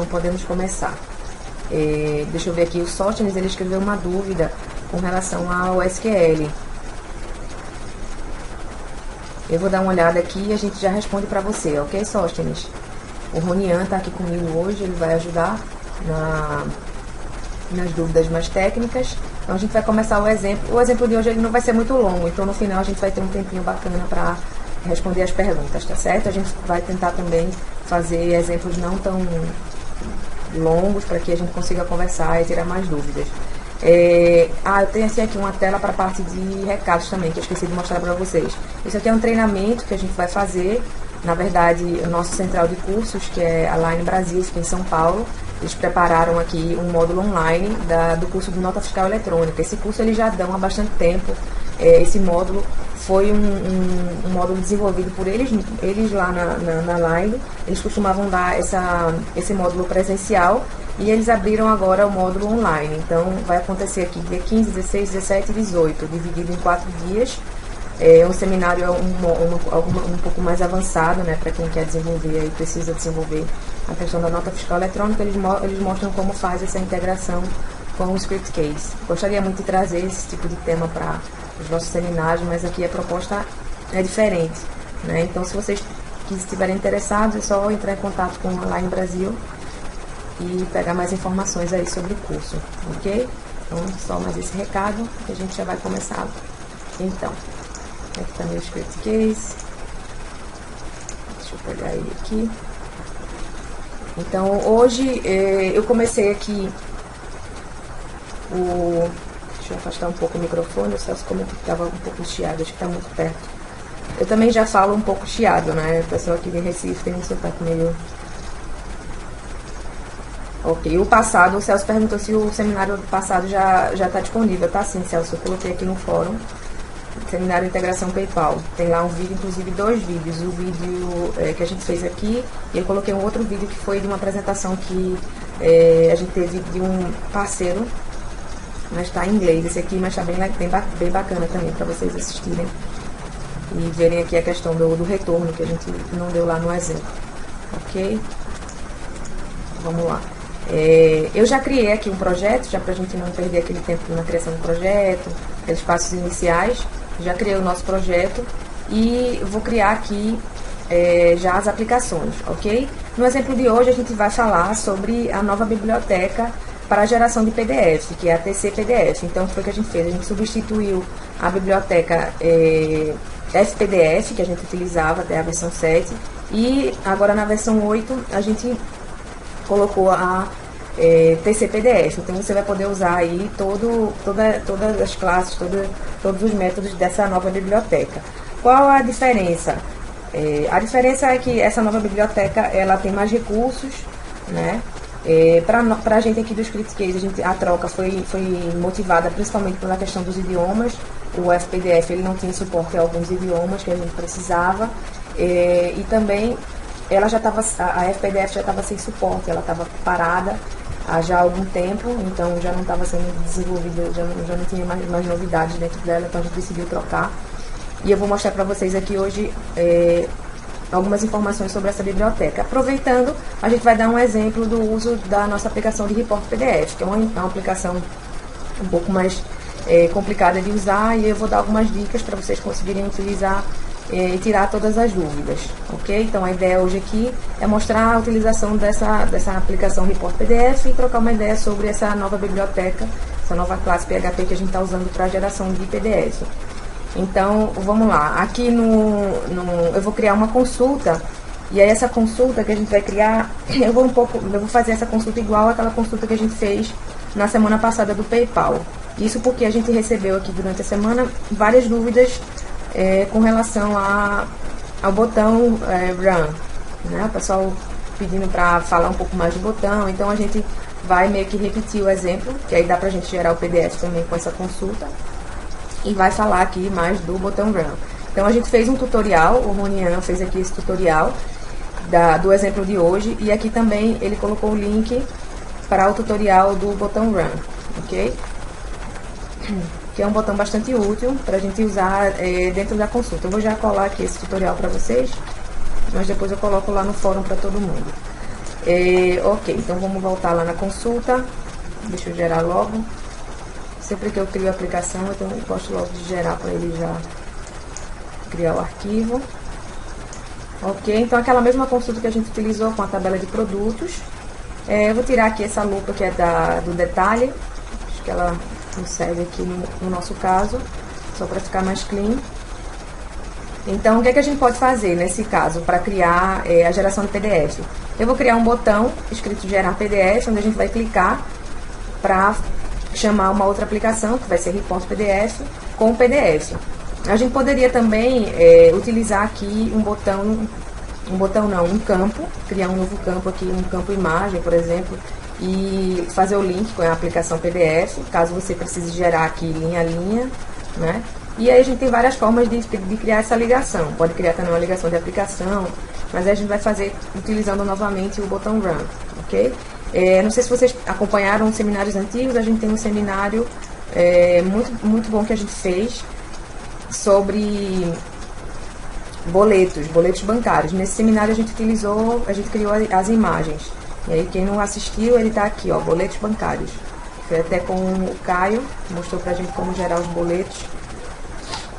Então podemos começar. Deixa eu ver aqui, o Sóstenes, ele escreveu uma dúvida com relação ao SQL. Eu vou dar uma olhada aqui e a gente já responde para você, ok, Sóstenes? O Ronian está aqui comigo hoje, ele vai ajudar nas dúvidas mais técnicas. Então a gente vai começar o exemplo. O exemplo de hoje ele não vai ser muito longo, então no final a gente vai ter um tempinho bacana para responder as perguntas, tá certo? A gente vai tentar também fazer exemplos não tão longos para que a gente consiga conversar e tirar mais dúvidas. Eu tenho assim aqui uma tela para a parte de recados também, que eu esqueci de mostrar para vocês. Isso aqui é um treinamento que a gente vai fazer. Na verdade, o nosso central de cursos, que é a Line Brasil, fica em São Paulo, eles prepararam aqui um módulo online do curso de Nota Fiscal Eletrônica. Esse curso eles já dão há bastante tempo. Esse módulo foi um módulo desenvolvido por eles lá na Line. Eles costumavam dar esse módulo presencial e eles abriram agora o módulo online. Então, vai acontecer aqui dia 15, 16, 17 e 18, dividido em 4 dias. Um seminário um pouco mais avançado, né, para quem quer desenvolver e precisa desenvolver a questão da nota fiscal eletrônica. Eles mostram como faz essa integração com o Script Case. Gostaria muito de trazer esse tipo de tema para os nossos seminários, mas aqui a proposta é diferente, né? Então, se vocês estiverem interessados, é só entrar em contato com a Line Brasil e pegar mais informações aí sobre o curso, ok? Então, só mais esse recado que a gente já vai começar. Então, aqui está meu Script Case. Deixa eu pegar ele aqui. Então, hoje eu comecei aqui Deixa eu afastar um pouco o microfone, o Celso comentou que estava um pouco chiado, acho que está muito perto. Eu também já falo um pouco chiado, né? O pessoal aqui de Recife tem um sotaque meio... Ok, o passado, o Celso perguntou se o seminário passado já está disponível. Tá sim, Celso, eu coloquei aqui no fórum. Seminário Integração PayPal. Tem lá um vídeo, inclusive 2 vídeos. O vídeo que a gente fez aqui, e eu coloquei um outro vídeo que foi de uma apresentação que a gente teve de um parceiro, mas está em inglês esse aqui, mas está bem bacana também para vocês assistirem e verem aqui a questão do retorno que a gente não deu lá no exemplo, ok? Vamos lá. Eu já criei aqui um projeto, já para a gente não perder aquele tempo na criação do projeto, aqueles passos iniciais. Já criei o nosso projeto e vou criar aqui já as aplicações, ok? No exemplo de hoje a gente vai falar sobre a nova biblioteca para a geração de PDF, que é a TC PDF. Então, foi o que a gente fez. A gente substituiu a biblioteca FPDF, que a gente utilizava até a versão 7, e agora na versão 8 a gente colocou a TC PDF. Então, você vai poder usar aí todas as classes, todos os métodos dessa nova biblioteca. Qual a diferença? A diferença é que essa nova biblioteca ela tem mais recursos, né? Para a gente aqui do Script Case, a troca foi motivada principalmente pela questão dos idiomas. O FPDF ele não tinha suporte a alguns idiomas que a gente precisava, e também ela a FPDF já estava sem suporte, ela estava parada há já algum tempo, então já não estava sendo desenvolvida, já não tinha mais novidades dentro dela, então a gente decidiu trocar. E eu vou mostrar para vocês aqui hoje algumas informações sobre essa biblioteca. Aproveitando, a gente vai dar um exemplo do uso da nossa aplicação de Report PDF, que é uma aplicação um pouco mais complicada de usar, e eu vou dar algumas dicas para vocês conseguirem utilizar e tirar todas as dúvidas, ok? Então a ideia hoje aqui é mostrar a utilização dessa aplicação Report PDF e trocar uma ideia sobre essa nova biblioteca, essa nova classe PHP que a gente está usando para a geração de PDF. Então, vamos lá. Aqui eu vou criar uma consulta, e aí essa consulta que a gente vai criar, eu vou fazer essa consulta igual àquela consulta que a gente fez na semana passada do PayPal. Isso porque a gente recebeu aqui durante a semana várias dúvidas com relação ao botão Run, né? O pessoal pedindo para falar um pouco mais do botão, então a gente vai meio que repetir o exemplo, que aí dá pra gente gerar o PDF também com essa consulta. E vai falar aqui mais do botão Run. Então a gente fez um tutorial, o Ronian fez aqui esse tutorial do exemplo de hoje, e aqui também ele colocou o link para o tutorial do botão Run, ok? Que é um botão bastante útil para a gente usar dentro da consulta. Eu vou já colar aqui esse tutorial para vocês, mas depois eu coloco lá no fórum para todo mundo. Ok, então vamos voltar lá na consulta. Deixa eu gerar logo. Sempre que eu crio a aplicação, então eu gosto logo de gerar para ele já criar o arquivo. Ok, então aquela mesma consulta que a gente utilizou com a tabela de produtos. Eu vou tirar aqui essa lupa que é do detalhe. Acho que ela não serve aqui no nosso caso, só para ficar mais clean. Então, o que é que a gente pode fazer nesse caso para criar a geração de PDF? Eu vou criar um botão escrito gerar PDF, onde a gente vai clicar para chamar uma outra aplicação, que vai ser Response.pdf, com o PDF. A gente poderia também utilizar aqui um campo, criar um novo campo aqui, um campo imagem, por exemplo, e fazer o link com a aplicação PDF, caso você precise gerar aqui linha a linha, né? E aí a gente tem várias formas de criar essa ligação. Pode criar também uma ligação de aplicação, mas aí a gente vai fazer utilizando novamente o botão Run, ok? Não sei se vocês acompanharam os seminários antigos, a gente tem um seminário muito bom que a gente fez sobre boletos bancários. Nesse seminário a gente criou as imagens. E aí quem não assistiu, ele está aqui, ó, boletos bancários. Foi até com o Caio, mostrou pra gente como gerar os boletos.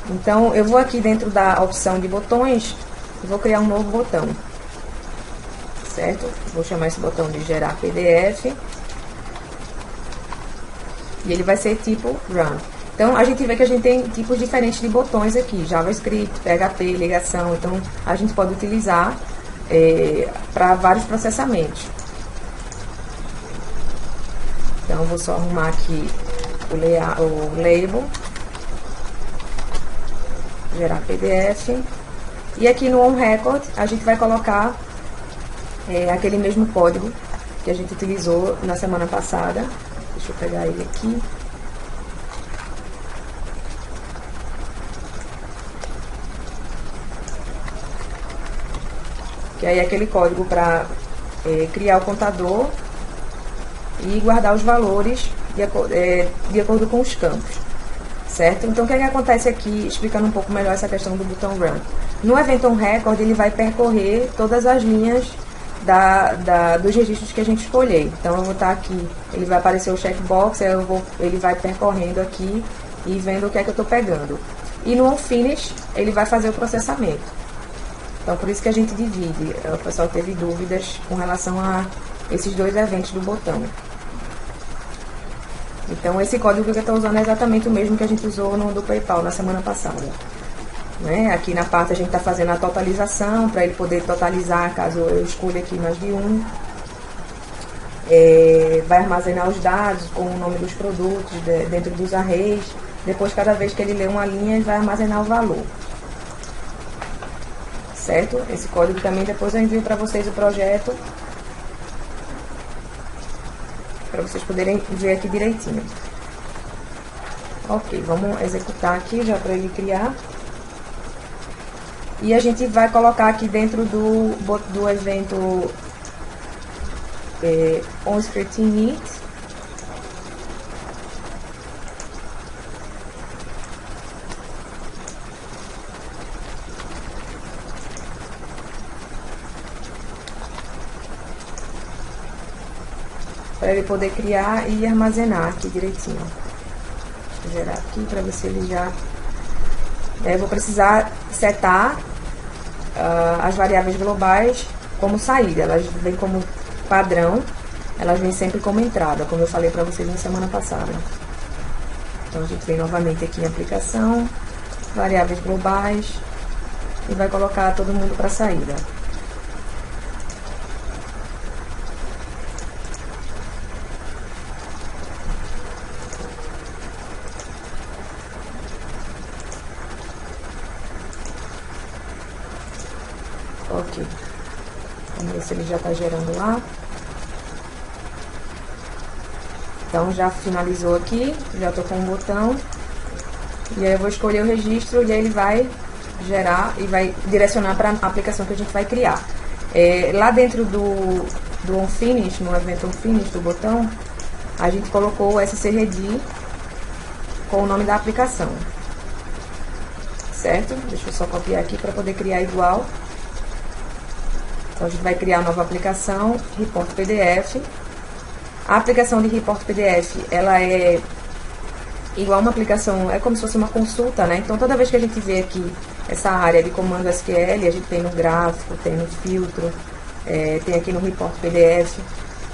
Então, eu vou aqui dentro da opção de botões e vou criar um novo botão. Certo? Vou chamar esse botão de gerar PDF. E ele vai ser tipo Run. Então, a gente vê que a gente tem tipos diferentes de botões aqui. JavaScript, PHP, ligação. Então, a gente pode utilizar para vários processamentos. Então, eu vou só arrumar aqui o label. Gerar PDF. E aqui no OnRecord, a gente vai colocar aquele mesmo código que a gente utilizou na semana passada. Deixa eu pegar ele aqui. Que aí é aquele código para criar o contador e guardar os valores de acordo com os campos. Certo? Então, o que é que acontece aqui, explicando um pouco melhor essa questão do botão Run? No evento OnRecord, ele vai percorrer todas as linhas dos registros que a gente escolher. Então, eu vou estar aqui, ele vai aparecer o checkbox, ele vai percorrendo aqui e vendo o que é que eu estou pegando. E no OnFinish, ele vai fazer o processamento. Então, por isso que a gente divide. O pessoal teve dúvidas com relação a esses dois eventos do botão. Então, esse código que eu estou usando é exatamente o mesmo que a gente usou no do PayPal na semana passada. Né? Aqui na parte a gente está fazendo a totalização, para ele poder totalizar, caso eu escolha aqui mais de um. Vai armazenar os dados com o nome dos produtos dentro dos arrays. Depois, cada vez que ele lê uma linha, ele vai armazenar o valor. Certo? Esse código também depois eu envio para vocês o projeto, para vocês poderem ver aqui direitinho. Ok, vamos executar aqui já para ele criar. E a gente vai colocar aqui dentro do evento OnScripting Meet. Para ele poder criar e armazenar aqui direitinho. Vou gerar aqui para ver se ele já... vou precisar setar as variáveis globais como saída. Elas vêm como padrão, elas vêm sempre como entrada, como eu falei para vocês na semana passada. Então, a gente vem novamente aqui em aplicação, variáveis globais, e vai colocar todo mundo para saída. Ok, vamos ver se ele já está gerando lá. Então, já finalizou aqui, já estou com o botão. E aí eu vou escolher o registro e aí ele vai gerar e vai direcionar para a aplicação que a gente vai criar. Lá dentro do OnFinish, no evento OnFinish do botão, a gente colocou o SCReady com o nome da aplicação. Certo? Deixa eu só copiar aqui para poder criar igual. Então a gente vai criar uma nova aplicação, Report PDF. A aplicação de Report PDF, ela é igual uma aplicação, é como se fosse uma consulta, né? Então toda vez que a gente vê aqui essa área de comando SQL, a gente tem no gráfico, tem no filtro, tem aqui no Report PDF,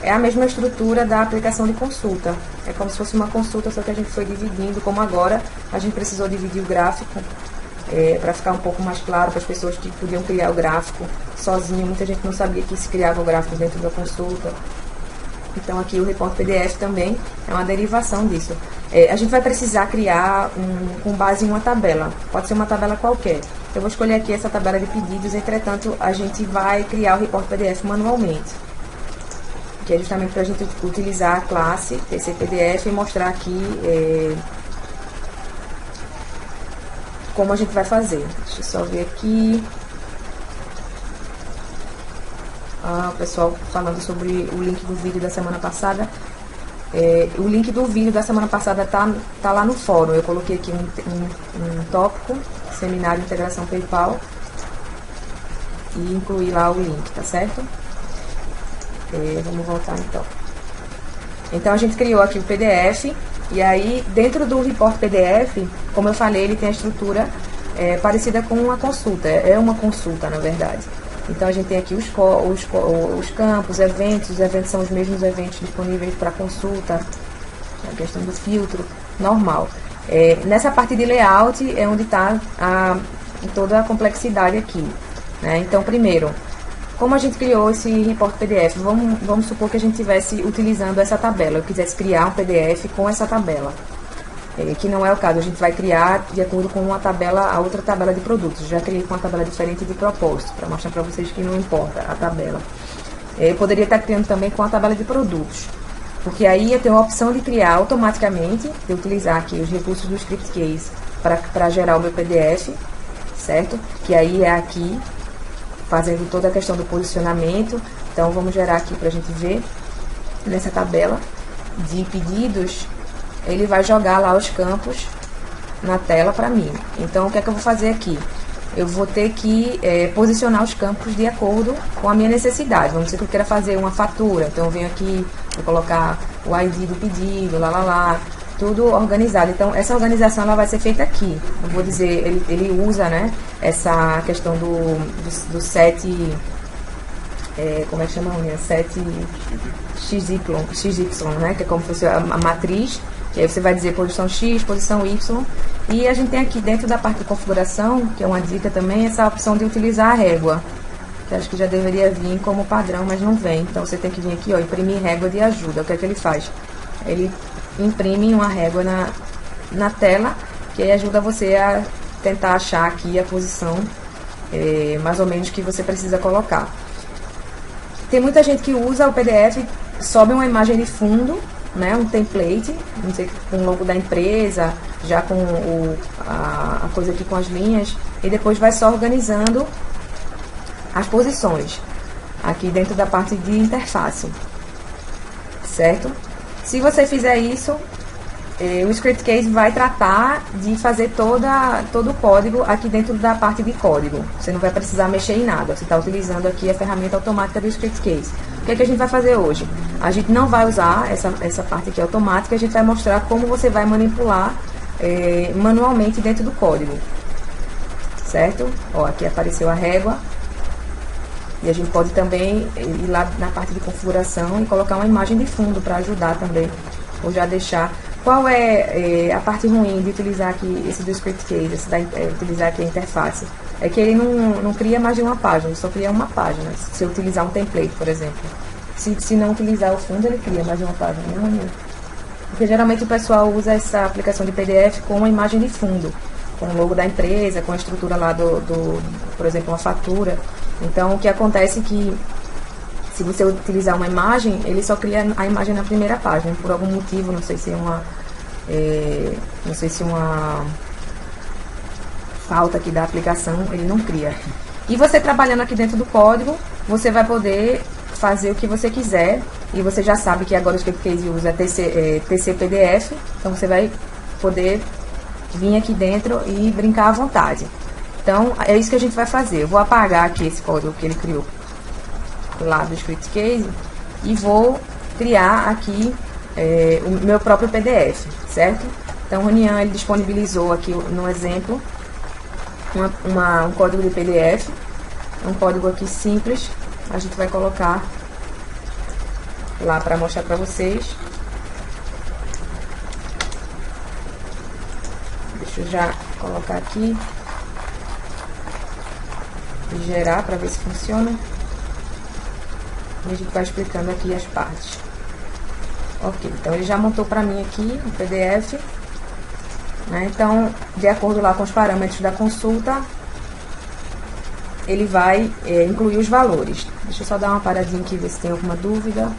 é a mesma estrutura da aplicação de consulta. É como se fosse uma consulta, só que a gente foi dividindo, como agora a gente precisou dividir o gráfico para ficar um pouco mais claro para as pessoas que podiam criar o gráfico sozinho. Muita gente não sabia que se criava o gráfico dentro da consulta. Então aqui o Report PDF também é uma derivação disso. A gente vai precisar criar com base em uma tabela, pode ser uma tabela qualquer. Eu vou escolher aqui essa tabela de pedidos, entretanto a gente vai criar o Report PDF manualmente, que é justamente para a gente utilizar a classe TCPDF e mostrar aqui como a gente vai fazer. Deixa eu só ver aqui. O pessoal falando sobre o link do vídeo da semana passada. O link do vídeo da semana passada tá lá no fórum. Eu coloquei aqui um tópico, Seminário Integração PayPal, e incluí lá o link, tá certo? Vamos voltar então. Então a gente criou aqui o PDF, e aí dentro do Report PDF, como eu falei, ele tem a estrutura parecida com uma consulta, é uma consulta na verdade. Então a gente tem aqui os campos, os eventos são os mesmos eventos disponíveis para consulta, a questão do filtro, normal. Nessa parte de layout é onde está toda a complexidade aqui, né? Então primeiro, como a gente criou esse Report PDF, vamos supor que a gente estivesse utilizando essa tabela, eu quisesse criar um PDF com essa tabela. Que não é o caso, a gente vai criar de acordo com a outra tabela de produtos. Já criei com uma tabela diferente de propósito, para mostrar para vocês que não importa a tabela. Eu poderia estar criando também com a tabela de produtos, porque aí eu tenho a opção de criar automaticamente, de utilizar aqui os recursos do Script Case para gerar o meu PDF, certo? Que aí é aqui, fazendo toda a questão do posicionamento. Então vamos gerar aqui para a gente ver, nessa tabela de pedidos, ele vai jogar lá os campos na tela para mim. Então, o que é que eu vou fazer aqui? Eu vou ter que posicionar os campos de acordo com a minha necessidade. Vamos dizer que eu queira fazer uma fatura. Então, eu venho aqui, vou colocar o ID do pedido, tudo organizado. Então, essa organização ela vai ser feita aqui. Eu vou dizer, ele usa, né, essa questão do set... como é que chama a unha? Set XY, né, que é como se fosse a matriz. Que aí você vai dizer posição X, posição Y. E a gente tem aqui dentro da parte de configuração, que é uma dica também, essa opção de utilizar a régua. Que acho que já deveria vir como padrão, mas não vem. Então você tem que vir aqui, ó, imprimir régua de ajuda. O que é que ele faz? Ele imprime uma régua na tela, que aí ajuda você a tentar achar aqui a posição mais ou menos que você precisa colocar. Tem muita gente que usa o PDF, sobe uma imagem de fundo, né, um template, não sei, com o logo da empresa, já com a coisa aqui com as linhas, e depois vai só organizando as posições aqui dentro da parte de interface, certo? Se você fizer isso, o Script Case vai tratar de fazer todo o código aqui dentro da parte de código. Você não vai precisar mexer em nada, você está utilizando aqui a ferramenta automática do Script Case. O que é que a gente vai fazer hoje? A gente não vai usar essa parte aqui automática, a gente vai mostrar como você vai manipular manualmente dentro do código, certo? Ó, aqui apareceu a régua, e a gente pode também ir lá na parte de configuração e colocar uma imagem de fundo para ajudar também, ou já deixar. Qual é a parte ruim de utilizar aqui esse do Script Case, utilizar aqui a interface? É que ele não cria mais de uma página, ele só cria uma página. Se eu utilizar um template, por exemplo. Se não utilizar o fundo, ele cria mais de uma página. Não é? Porque geralmente o pessoal usa essa aplicação de PDF com uma imagem de fundo, com o logo da empresa, com a estrutura lá por exemplo, uma fatura. Então, o que acontece é que se você utilizar uma imagem, ele só cria a imagem na primeira página, por algum motivo, não sei se uma falta aqui da aplicação, ele não cria. E você trabalhando aqui dentro do código, você vai poder fazer o que você quiser, e você já sabe que agora o Script Case usa TCPDF, então você vai poder vir aqui dentro e brincar à vontade. Então, é isso que a gente vai fazer. Eu vou apagar aqui esse código que ele criou lá do Script Case e vou criar aqui o meu próprio PDF, certo? Então o Ronian, ele disponibilizou aqui no exemplo um código de PDF, um código aqui simples. A gente vai colocar lá para mostrar para vocês. Deixa eu já colocar aqui e gerar para ver se funciona. E a gente vai explicando aqui as partes. Ok, então ele já montou para mim aqui o PDF, né? Então, de acordo lá com os parâmetros da consulta, ele vai incluir os valores. Deixa eu só dar uma paradinha aqui, ver se tem alguma dúvida.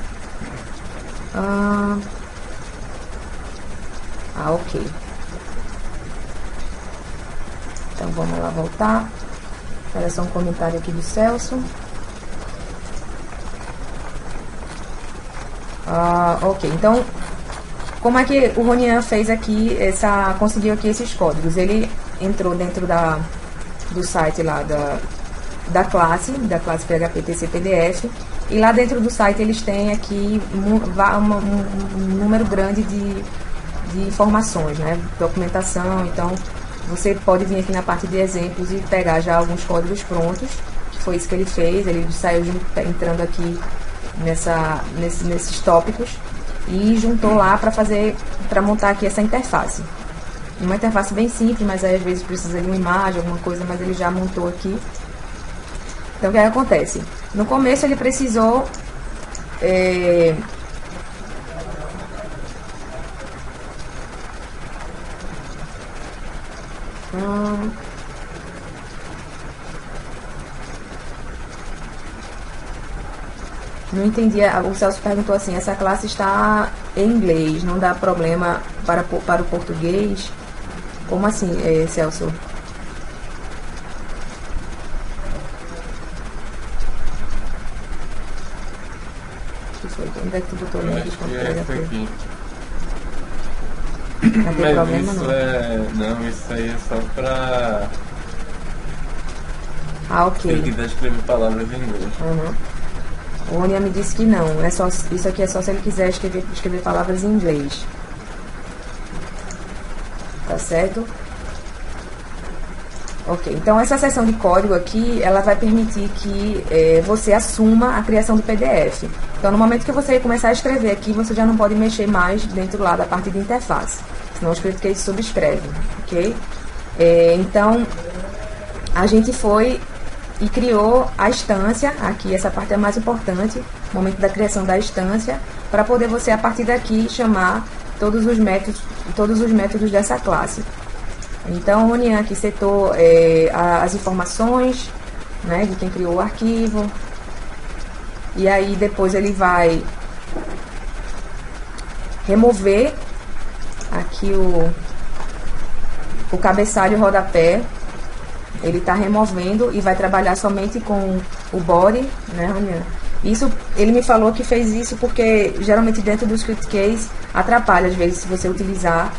Ok. Então, vamos lá voltar. Olha só um comentário aqui do Celso. Ok, então, como é que o Ronian fez aqui, conseguiu aqui esses códigos? Ele entrou dentro do site lá da classe PHP TC-PDF, e lá dentro do site eles têm aqui um número grande de informações, né? Documentação. Então, você pode vir aqui na parte de exemplos e pegar já alguns códigos prontos, que foi isso que ele fez. Ele saiu entrando aqui nesses tópicos e juntou lá para montar aqui essa interface. Uma interface bem simples, mas aí às vezes precisa de uma imagem, alguma coisa, mas ele já montou aqui. Então, o que acontece? No começo ele precisou não entendi, o Celso perguntou assim: essa classe está em inglês, não dá problema para o português? Como assim, Celso? Onde é que tu botou o link? Aqui. Não tem problema, não. Não, isso aí é só pra... Ok. Quem quiser escrever palavras em inglês. O Ronian me disse que não. Isso aqui é só se ele quiser escrever palavras em inglês. Tá certo? Ok, então essa seção de código aqui, ela vai permitir que você assuma a criação do PDF. Então, no momento que você começar a escrever aqui, você já não pode mexer mais dentro lá da parte de interface, senão o Script Case subscreve, ok? Então, a gente foi e criou a instância, aqui essa parte é a mais importante, o momento da criação da instância, para poder você, a partir daqui, chamar todos os métodos dessa classe. Então, o Ronian aqui setou as informações, né, de quem criou o arquivo. E aí, depois ele vai remover aqui o cabeçalho e o rodapé. Ele está removendo e vai trabalhar somente com o body, né, Ronian? Isso, ele me falou que fez isso porque geralmente dentro do Script Case atrapalha, às vezes, se você utilizar,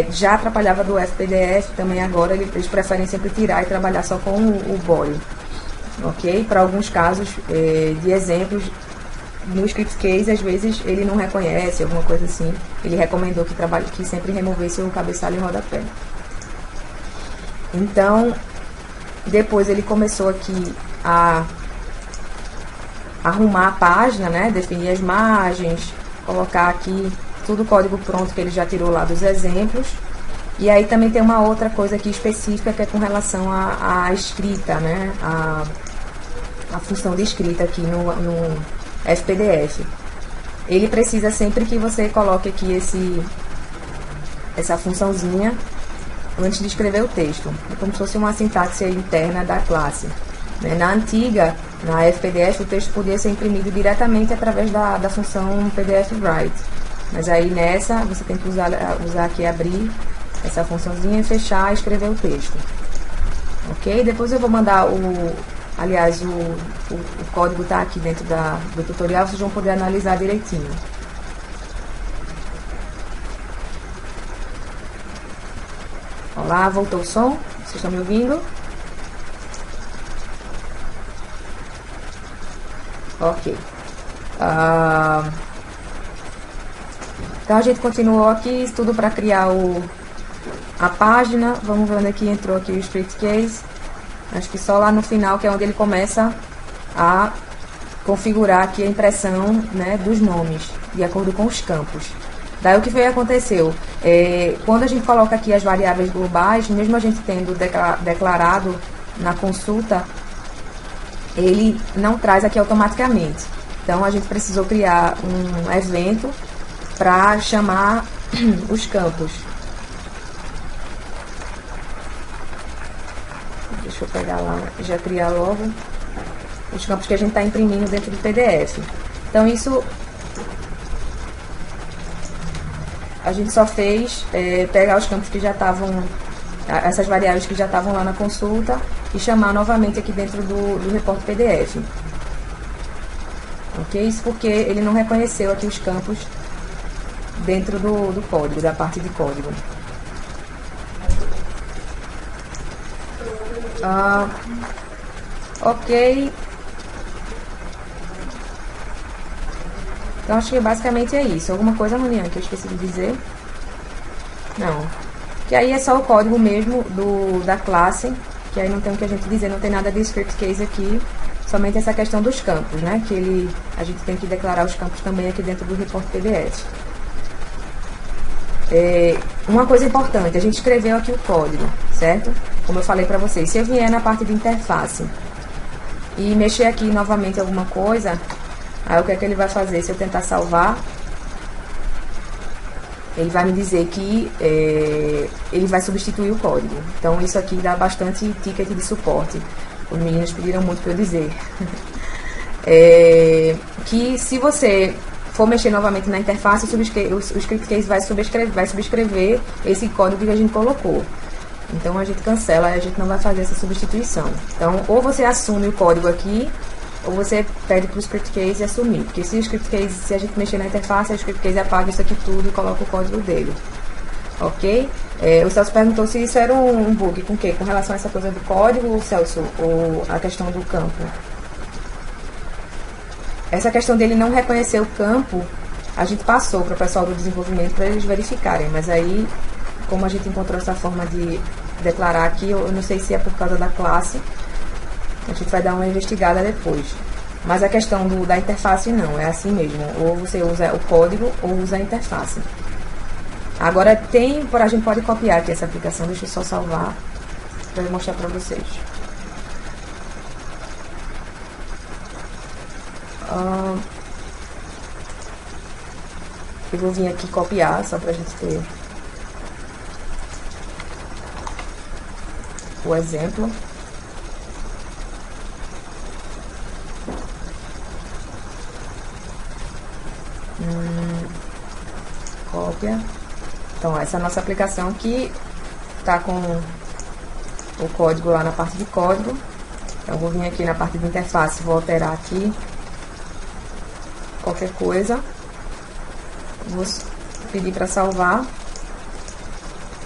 já atrapalhava do FPDF, também agora eles preferem sempre tirar e trabalhar só com o body, ok? Para alguns casos de exemplos, no Script Case, às vezes ele não reconhece, alguma coisa assim, ele recomendou que sempre removesse o cabeçalho e o rodapé. Então, depois ele começou aqui a arrumar a página, né, definir as margens, colocar aqui tudo o código pronto que ele já tirou lá dos exemplos. E aí também tem uma outra coisa aqui específica que é com relação à escrita, né, a função de escrita aqui no FPDF. Ele precisa sempre que você coloque aqui essa funçãozinha antes de escrever o texto. É como se fosse uma sintaxe interna da classe. Na antiga, na FPDF, o texto podia ser imprimido diretamente através da função PDF Write. Mas aí nessa, você tem que usar aqui, abrir essa funçãozinha e fechar e escrever o texto. Ok? Depois eu vou mandar aliás, o código está aqui dentro do tutorial, vocês vão poder analisar direitinho. Olá, voltou o som? Vocês estão me ouvindo? Ok. Então a gente continuou aqui, tudo para criar a página. Vamos ver onde aqui entrou aqui o Script Case. Acho que só lá no final, que é onde ele começa a configurar aqui a impressão, né, dos nomes, de acordo com os campos. Daí o que foi aconteceu? Quando a gente coloca aqui as variáveis globais, mesmo a gente tendo declarado na consulta, ele não traz aqui automaticamente. Então a gente precisou criar um evento para chamar os campos. Deixa eu pegar lá, já criar logo os campos que a gente está imprimindo dentro do PDF. Então isso a gente só fez pegar os campos que já estavam, essas variáveis que já estavam lá na consulta, e chamar novamente aqui dentro do reporte PDF. Ok? Isso porque ele não reconheceu aqui os campos dentro do código, da parte de código. Ok. Então acho que basicamente é isso. Alguma coisa, Manian, que eu esqueci de dizer? Não. Que aí é só o código mesmo da classe, que aí não tem o que a gente dizer, não tem nada de script case aqui, somente essa questão dos campos, né? Que a gente tem que declarar os campos também aqui dentro do report PDF. Uma coisa importante, a gente escreveu aqui o código, certo? Como eu falei para vocês, se eu vier na parte de interface e mexer aqui novamente alguma coisa, aí o que é que ele vai fazer? Se eu tentar salvar, ele vai me dizer que ele vai substituir o código. Então isso aqui dá bastante ticket de suporte. Os meninos pediram muito para eu dizer. Que se você for mexer novamente na interface, o script case vai subscrever esse código que a gente colocou. Então a gente cancela, a gente não vai fazer essa substituição. Então ou você assume o código aqui, ou você pede para o script case assumir. Porque se a gente mexer na interface, o script case apaga isso aqui tudo e coloca o código dele. Ok? O Celso perguntou se isso era um bug. Com o quê? Com relação a essa coisa do código, Celso, ou a questão do campo? Essa questão dele não reconhecer o campo, a gente passou para o pessoal do desenvolvimento para eles verificarem. Mas aí, como a gente encontrou essa forma de declarar aqui, eu não sei se é por causa da classe. A gente vai dar uma investigada depois. Mas a questão da interface não, é assim mesmo. Ou você usa o código ou usa a interface. Agora a gente pode copiar aqui essa aplicação, deixa eu só salvar para eu mostrar para vocês. Eu vou vir aqui copiar, só para a gente ter o exemplo. Cópia. Então essa é a nossa aplicação aqui, está com o código lá na parte de código. Então eu vou vir aqui na parte de interface, vou alterar aqui qualquer coisa, vou pedir para salvar,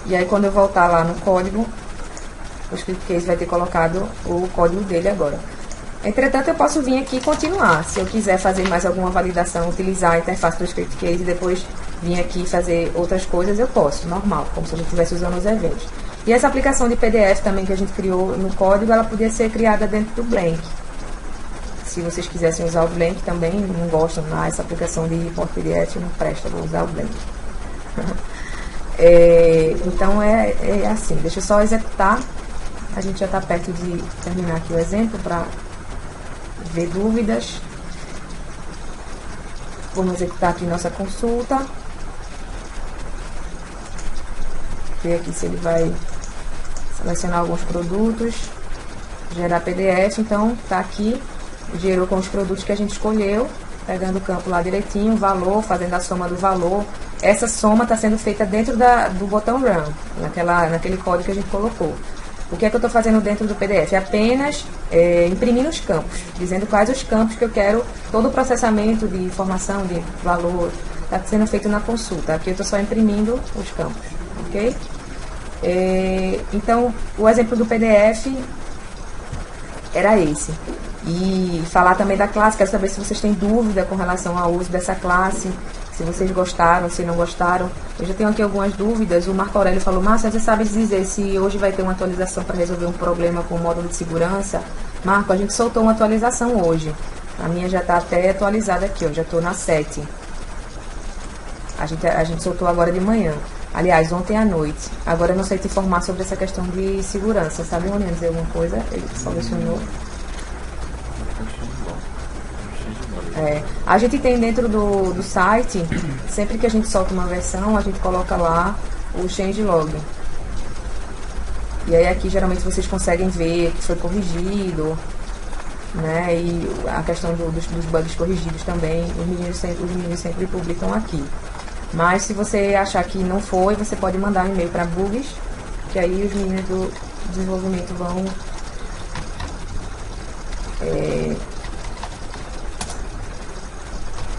e aí quando eu voltar lá no código, o script case vai ter colocado o código dele agora. Entretanto, eu posso vir aqui e continuar. Se eu quiser fazer mais alguma validação, utilizar a interface do script case e depois vir aqui e fazer outras coisas, eu posso, normal, como se a gente estivesse usando os eventos. E essa aplicação de PDF também que a gente criou no código, ela podia ser criada dentro do Blank. Se vocês quisessem usar o Blank também, não gostam, essa aplicação de report PDF não presta, vou usar o Blank. Então é assim, deixa eu só executar. A gente já está perto de terminar aqui o exemplo para ver dúvidas. Vamos executar aqui nossa consulta. Ver aqui se ele vai selecionar alguns produtos, gerar PDF. Então tá aqui, gerou com os produtos que a gente escolheu, pegando o campo lá direitinho, valor, fazendo a soma do valor. Essa soma está sendo feita dentro do botão Run, naquele código que a gente colocou. O que é que eu estou fazendo dentro do PDF? Apenas imprimindo os campos, dizendo quais os campos que eu quero, todo o processamento de informação, de valor, está sendo feito na consulta. Aqui eu estou só imprimindo os campos, ok? Então, o exemplo do PDF era esse. E falar também da classe, quero saber se vocês têm dúvida com relação ao uso dessa classe, se vocês gostaram, se não gostaram. Eu já tenho aqui algumas dúvidas. O Marco Aurélio falou: Márcia, você sabe dizer se hoje vai ter uma atualização para resolver um problema com o módulo de segurança? Marco, a gente soltou uma atualização hoje. A minha já está até atualizada aqui, ó, já estou na 7. A gente soltou agora de manhã. Aliás, ontem à noite. Agora eu não sei te informar sobre essa questão de segurança. Sabe, Rony, dizer alguma coisa? Ele solucionou. A gente tem dentro do site, sempre que a gente solta uma versão, a gente coloca lá o changelog. E aí aqui geralmente vocês conseguem ver que foi corrigido, né? E a questão dos bugs corrigidos também, os meninos sempre publicam aqui. Mas se você achar que não foi, você pode mandar um e-mail para bugs, que aí os meninos do desenvolvimento vão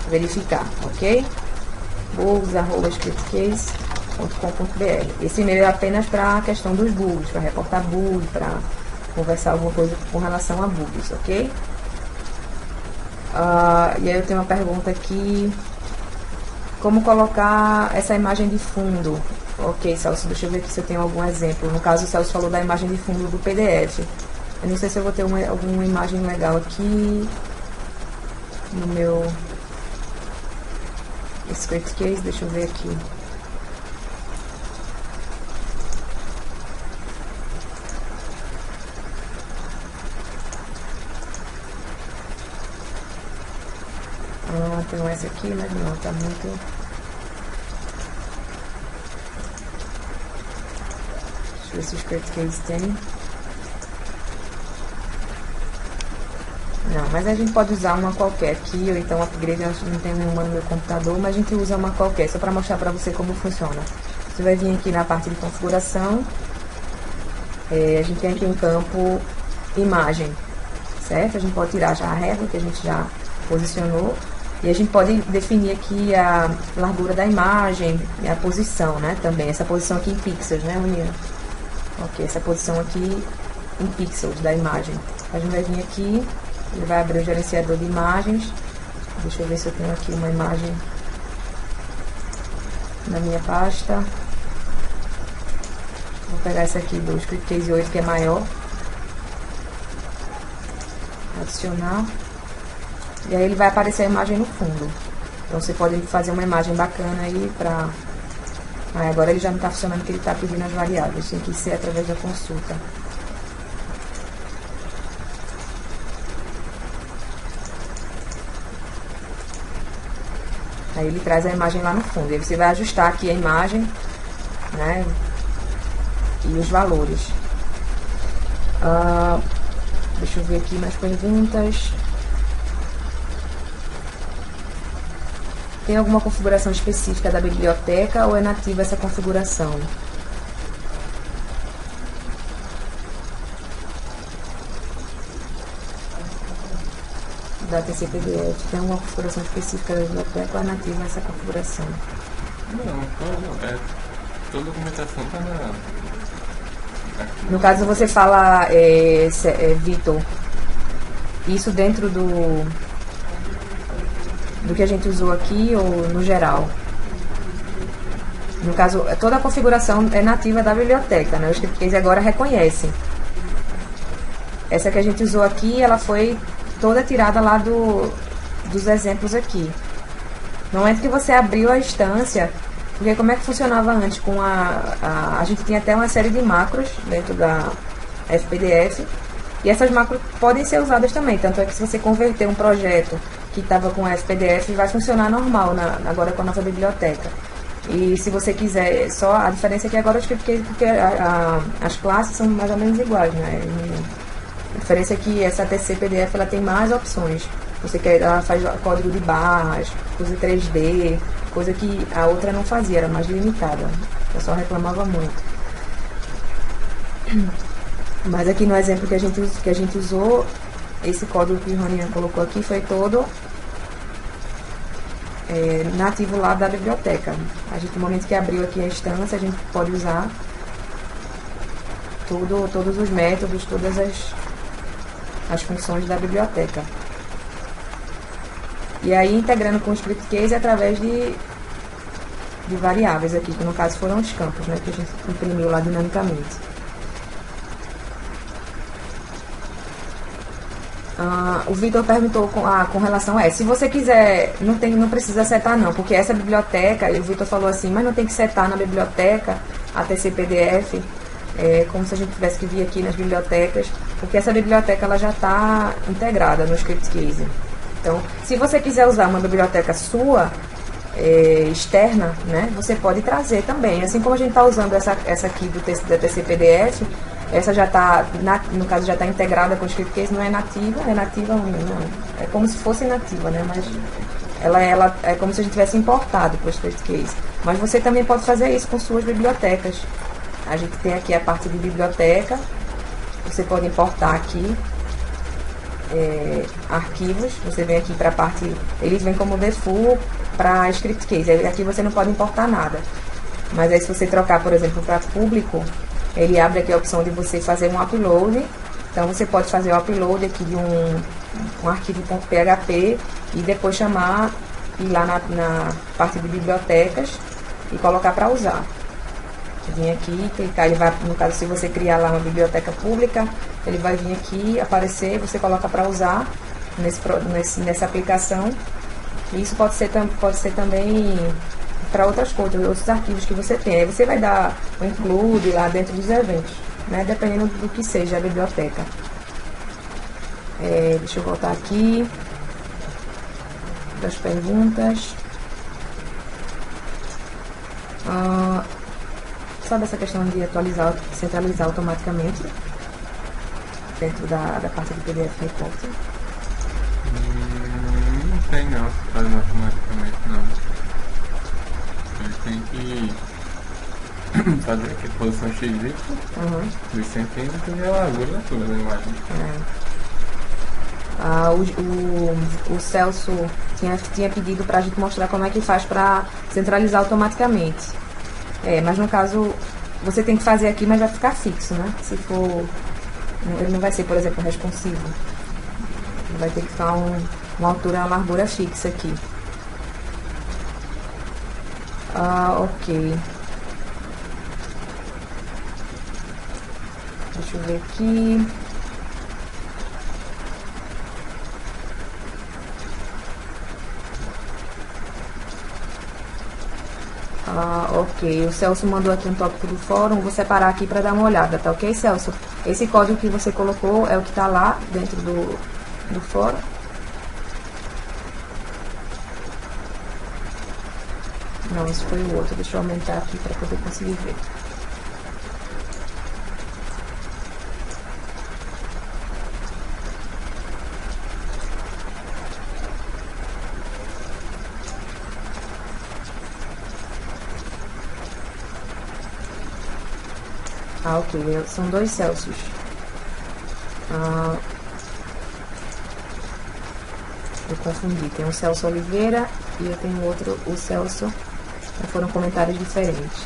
verificar, ok? bugs@scriptcase.com.br. Esse e-mail é apenas para a questão dos bugs, para reportar bug, para conversar alguma coisa com relação a bugs, ok? E aí eu tenho uma pergunta aqui: como colocar essa imagem de fundo? Ok, Celso, deixa eu ver aqui se eu tenho algum exemplo. No caso, o Celso falou da imagem de fundo do PDF. Eu não sei se eu vou ter alguma imagem legal aqui no meu script case. Deixa eu ver aqui. Tem essa aqui, mas não, tá muito... Deixa eu ver se o script case tem. Não, mas a gente pode usar uma qualquer aqui, ou então upgrade, eu não tenho nenhuma no meu computador, mas a gente usa uma qualquer, só para mostrar para você como funciona. Você vai vir aqui na parte de configuração, a gente tem aqui um campo imagem, certo? A gente pode tirar já a régua que a gente já posicionou, e a gente pode definir aqui a largura da imagem e a posição, né? Também, essa posição aqui em pixels, né, União? Ok, essa posição aqui em pixels da imagem. A gente vai vir aqui, ele vai abrir o gerenciador de imagens. Deixa eu ver se eu tenho aqui uma imagem na minha pasta. Vou pegar essa aqui do ScriptCase 8, que é maior. Adicionar. E aí ele vai aparecer a imagem no fundo. Então você pode fazer uma imagem bacana aí pra... agora ele já não está funcionando porque ele está pedindo as variáveis. Tem que ser através da consulta. Aí ele traz a imagem lá no fundo. Aí você vai ajustar aqui a imagem, né? E os valores. Deixa eu ver aqui mais perguntas. Tem alguma configuração específica da biblioteca ou é nativa essa configuração? Da TCPDF, tem alguma configuração específica da biblioteca ou é nativa essa configuração? Não, toda a documentação está na... No caso você fala, Vitor, isso dentro do que a gente usou aqui ou no geral? No caso, toda a configuração é nativa da biblioteca, né? O ScriptCase agora reconhece. Essa que a gente usou aqui, ela foi toda tirada lá dos exemplos aqui. No momento que você abriu a instância, porque como é que funcionava antes com a gente tinha até uma série de macros dentro da FPDF, e essas macros podem ser usadas também, tanto é que se você converter um projeto que estava com a FPDF, vai funcionar normal agora com a nossa biblioteca. E se você quiser, só a diferença é que agora eu expliquei porque as classes são mais ou menos iguais, né? A diferença é que essa TC-PDF ela tem mais opções. Ela faz código de barras, coisa 3D, coisa que a outra não fazia, era mais limitada. O pessoal reclamava muito. Mas aqui no exemplo que a gente usou, esse código que o Ronian colocou aqui foi todo nativo lá da biblioteca. No momento que abriu aqui a instância, a gente pode usar todos os métodos, todas as as funções da biblioteca. E aí integrando com o script case através de variáveis aqui, que no caso foram os campos, né, que a gente imprimiu lá dinamicamente. O Vitor perguntou com relação a essa. Se você quiser, não precisa setar não, porque essa biblioteca, e o Vitor falou assim, mas não tem que setar na biblioteca a TC-PDF, como se a gente tivesse que vir aqui nas bibliotecas, porque essa biblioteca ela já está integrada no script case. Então, se você quiser usar uma biblioteca sua, externa, né, você pode trazer também. Assim como a gente está usando essa aqui da TC-PDF, essa já está, no caso, já está integrada com o script case, não é nativa, não, é como se fosse nativa, né, mas ela é como se a gente tivesse importado para o script case. Mas você também pode fazer isso com suas bibliotecas. A gente tem aqui a parte de biblioteca, você pode importar aqui arquivos, você vem aqui para a parte, eles vêm como default para script case, aqui você não pode importar nada, mas aí se você trocar, por exemplo, para público, ele abre aqui a opção de você fazer um upload, então você pode fazer o upload aqui de um arquivo .php e depois chamar, ir lá na parte de bibliotecas e colocar para usar. Vir aqui, clicar, ele vai, no caso, se você criar lá uma biblioteca pública, ele vai vir aqui, aparecer, você coloca para usar nessa aplicação. E isso pode ser também para outras coisas, outros arquivos que você tem. Aí você vai dar um include lá dentro dos eventos, né, dependendo do que seja a biblioteca. Deixa eu voltar aqui das perguntas. Sabe essa questão de atualizar, centralizar automaticamente dentro da parte do PDF Reporting? Não tem não, centralizar automaticamente não. Ele tem que fazer aqui a posição XY dos centímetros e a largura toda da imagem. O Celso tinha pedido para a gente mostrar como é que faz para centralizar automaticamente. Mas no caso, você tem que fazer aqui, mas vai ficar fixo, né? Se for, ele não vai ser, por exemplo, responsivo. Ele vai ter que ficar uma altura, uma largura fixa aqui. Ok. Deixa eu ver aqui. Ok, o Celso mandou aqui um tópico do fórum, vou separar aqui para dar uma olhada, tá ok, Celso? Esse código que você colocou é o que está lá dentro do fórum. Não, esse foi o outro, deixa eu aumentar aqui para poder conseguir ver. Ok, são dois Celsius. Eu confundi, tem um Celso Oliveira e eu tenho outro, o Celso, foram comentários diferentes.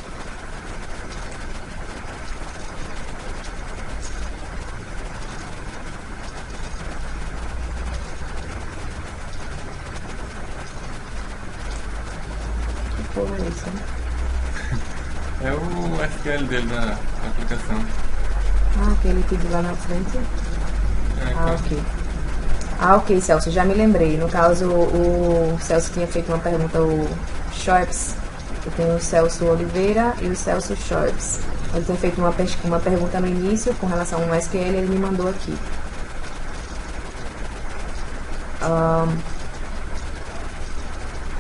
Que porra é isso, né? É o SQL dele na aplicação. Que ele pediu lá na frente. Ok, Celso, já me lembrei. No caso, o Celso tinha feito uma pergunta, o Shops. Eu tenho o Celso Oliveira e o Celso Shops. Ele tinha feito uma pergunta no início com relação ao SQL, ele me mandou aqui.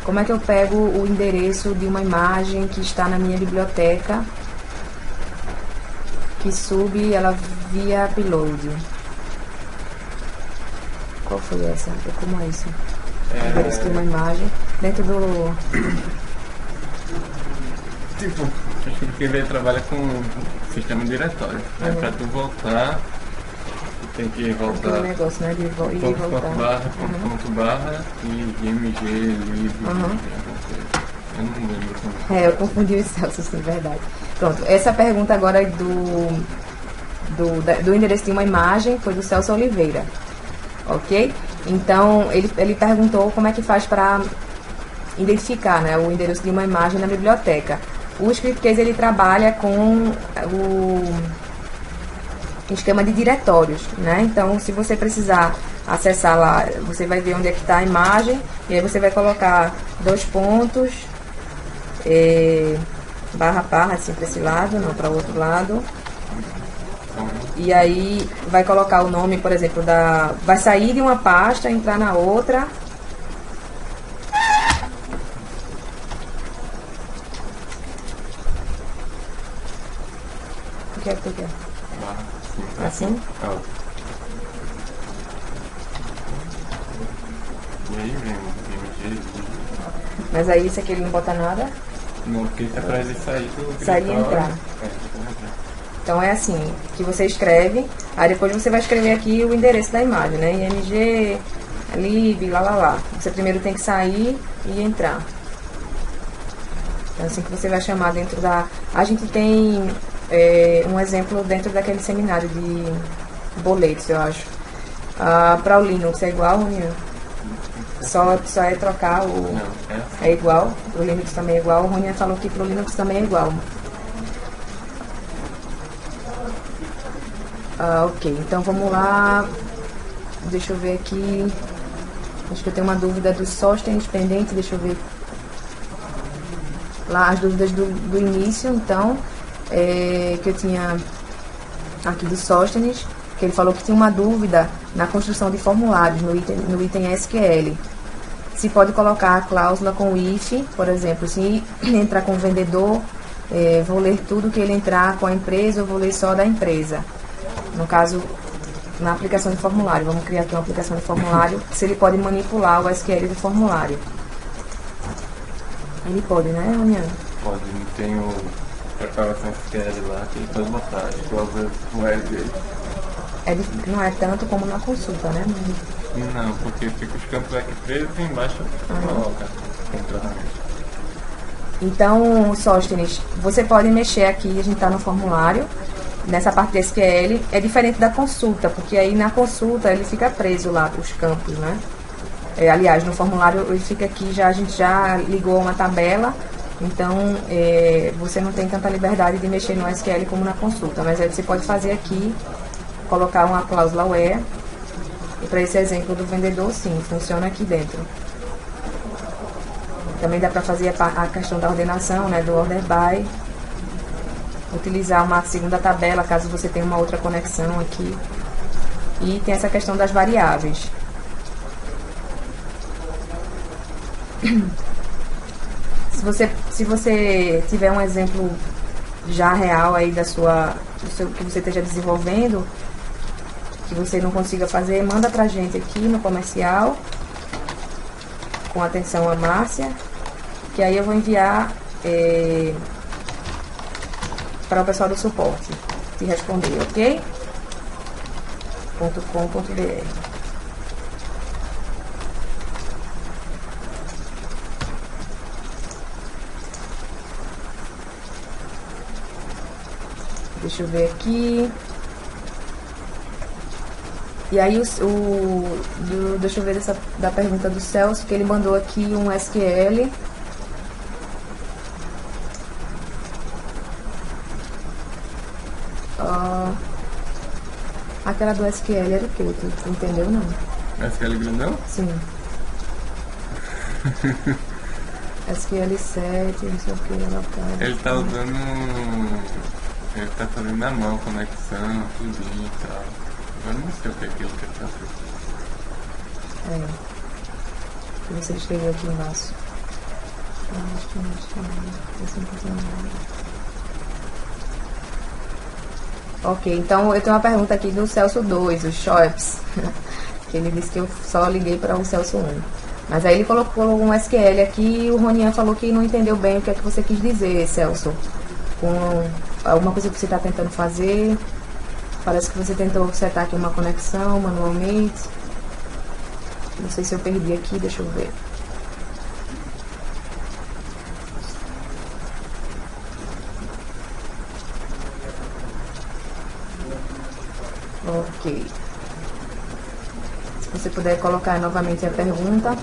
Como é que eu pego o endereço de uma imagem que está na minha biblioteca, que sube ela via upload? Qual foi essa? Como é isso? O endereço de uma imagem dentro do... Tipo, acho que porque ele trabalha com sistema diretório. Para tu voltar, tu tem que voltar. Aquele negócio, né? De ir e voltar. Ponto barra e img livre. Eu não lembro como. Eu confundi os Celsius, sim, verdade. Pronto, essa pergunta agora do endereço de uma imagem foi do Celso Oliveira. ok? Então, ele perguntou como é que faz para identificar, né, o endereço de uma imagem na biblioteca. O Scriptcase ele trabalha com o esquema de diretórios, né? Então, se você precisar acessar lá, você vai ver onde é que está a imagem e aí você vai colocar dois pontos, barra, assim, para esse lado, não para o outro lado. E aí vai colocar o nome, por exemplo, vai sair de uma pasta, entrar na outra. O que é que tu quer? Assim? E aí vem o MG. Mas aí isso aqui ele não bota nada? Não, porque é pra ele sair do sair e entrar. Então é assim, que você escreve, aí depois você vai escrever aqui o endereço da imagem, né? IMG, lib, lá. Você primeiro tem que sair e entrar. Então assim que você vai chamar dentro da... A gente tem um exemplo dentro daquele seminário de boletos, eu acho. Para o Linux é igual, Ronian? Só é trocar o... Não, é igual, o Linux também é igual. O Ronian falou que para o Linux também é igual. Ok, então vamos lá. Deixa eu ver aqui. Acho que eu tenho uma dúvida do Sóstenes pendente. Deixa eu ver lá as dúvidas do início, então, que eu tinha aqui do Sóstenes, que ele falou que tinha uma dúvida na construção de formulários no item SQL. Se pode colocar a cláusula com if, por exemplo, se entrar com o vendedor, vou ler tudo que ele entrar com a empresa ou vou ler só da empresa. No caso, na aplicação de formulário, vamos criar aqui uma aplicação de formulário, se ele pode manipular o SQL do formulário. Ele pode, né, Ronian? Pode, não tem o preparação SQL lá que ele pode botar, igual o L dele. Não é tanto como na consulta, né? Não, porque fica os campos aqui presos e embaixo coloca controlamente. Então, Sóstenes, você pode mexer aqui, a gente está no formulário, nessa parte de SQL, é diferente da consulta, porque aí na consulta ele fica preso lá, os campos, né? Aliás, no formulário ele fica aqui, a gente já ligou uma tabela, então você não tem tanta liberdade de mexer no SQL como na consulta, mas aí você pode fazer aqui, colocar uma cláusula where, e para esse exemplo do vendedor, sim, funciona aqui dentro. Também dá para fazer a questão da ordenação, né, do order by, utilizar uma segunda tabela caso você tenha uma outra conexão aqui. E tem essa questão das variáveis. Se você tiver um exemplo já real aí que você esteja desenvolvendo, que você não consiga fazer, manda pra gente aqui no comercial, com atenção a Márcia, que aí eu vou enviar para o pessoal do suporte te responder, ok? .com.br. Deixa eu ver aqui. E aí deixa eu ver da pergunta do Celso, que ele mandou aqui um SQL. Aquela do SQL era o que? Tu entendeu, não? SQL grandão? Sim. SQL 7, não sei o que, ele tá usando... Ele tá fazendo na mão, conexão, tudinho e tal. Eu não sei o que é aquilo que ele tá fazendo. Que você escreveu aqui embaixo. Ok, então eu tenho uma pergunta aqui do Celso 2, o Shops, que ele disse que eu só liguei para o Celso 1. Mas aí ele colocou um SQL aqui e o Ronian falou que não entendeu bem o que é que você quis dizer, Celso. Com alguma coisa que você está tentando fazer, parece que você tentou setar aqui uma conexão manualmente. Não sei se eu perdi aqui, deixa eu ver. Ok. Se você puder colocar novamente a pergunta.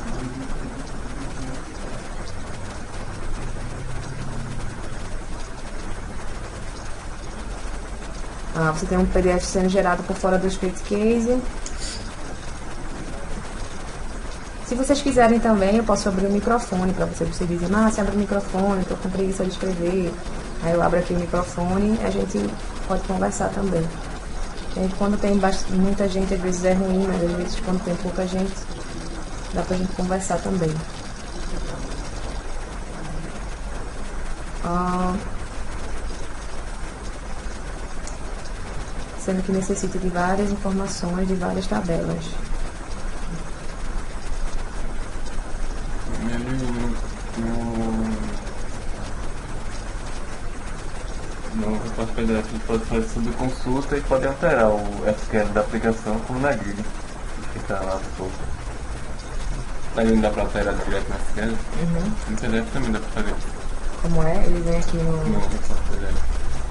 Você tem um PDF sendo gerado por fora do Script Case. Se vocês quiserem também, eu posso abrir o microfone para vocês. Vocês dizem, você abre o microfone, estou com preguiça de escrever. Aí eu abro aqui o microfone e a gente pode conversar também. E quando tem muita gente, às vezes é ruim, mas às vezes quando tem pouca gente, dá pra gente conversar também. Sendo que necessita de várias informações, de várias tabelas. No reporte PDF ele pode fazer subconsulta e pode alterar o SQL da aplicação como na grid. Fica lá solto. Aí não dá pra alterar direto no SQL? No PDF também dá pra fazer. Como é? Ele vem aqui no reporte PDF.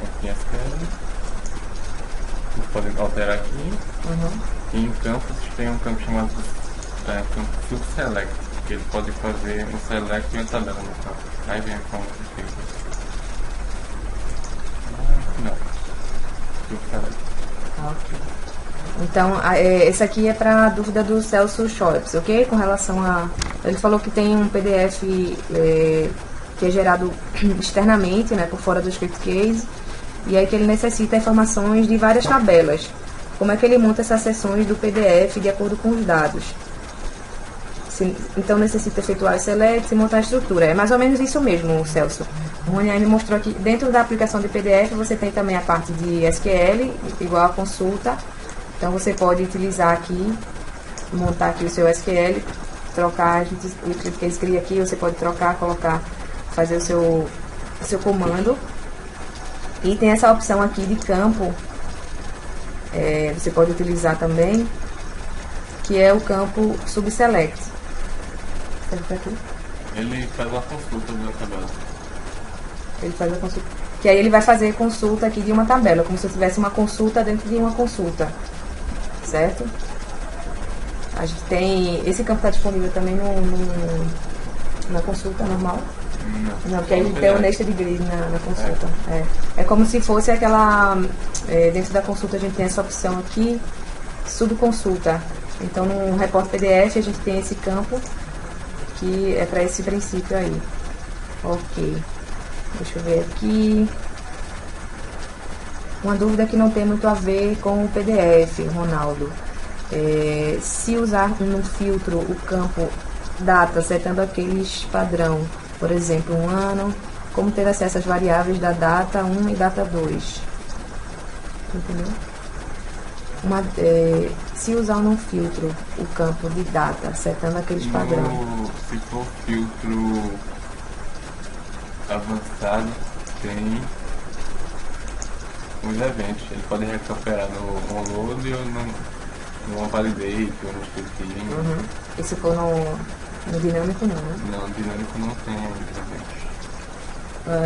Aqui em SQL. Vocês podem alterar aqui. E em campos tem um campo chamado campo Field Select, que ele pode fazer um select e uma tabela no campo. Aí vem como que fica. Não. Field Select. Ok. Então, esse aqui é para a dúvida do Celso Schopps, ok? Com relação a... Ele falou que tem um PDF que é gerado externamente, né, por fora do Script Case, e aí que ele necessita informações de várias tabelas. Como é que ele monta essas seções do PDF de acordo com os dados? Então necessita efetuar os selects e montar a estrutura. É mais ou menos isso mesmo, Celso. O Roniane mostrou aqui, dentro da aplicação de PDF, você tem também a parte de SQL, igual a consulta. Então você pode utilizar aqui, montar aqui o seu SQL, trocar, a gente cria aqui, você pode trocar, colocar, fazer o seu comando. E tem essa opção aqui de campo, você pode utilizar também, que é o campo subselect. Serve pra aqui? Ele faz uma consulta da tabela. Ele faz a consulta. Que aí ele vai fazer consulta aqui de uma tabela, como se eu tivesse uma consulta dentro de uma consulta. Certo? A gente tem... Esse campo está disponível também na consulta normal. Não, porque aí a gente tem o nested grid na consulta. É como se fosse aquela... dentro da consulta a gente tem essa opção aqui, subconsulta. Então no repórter PDF a gente tem esse campo, que é para esse princípio aí. Ok. Deixa eu ver aqui. Uma dúvida que não tem muito a ver com o PDF, Ronaldo. Se usar no filtro o campo data, setando aqueles padrão, por exemplo, um ano, como ter acesso às variáveis da data 1 e data 2? Entendeu? Se usar no filtro o campo de data, setando aqueles padrão. Se for filtro avançado, tem os eventos. Ele pode recuperar no onload ou no validate ou no scripting. E se for no dinâmico, não, né? Não, no dinâmico não tem eventos.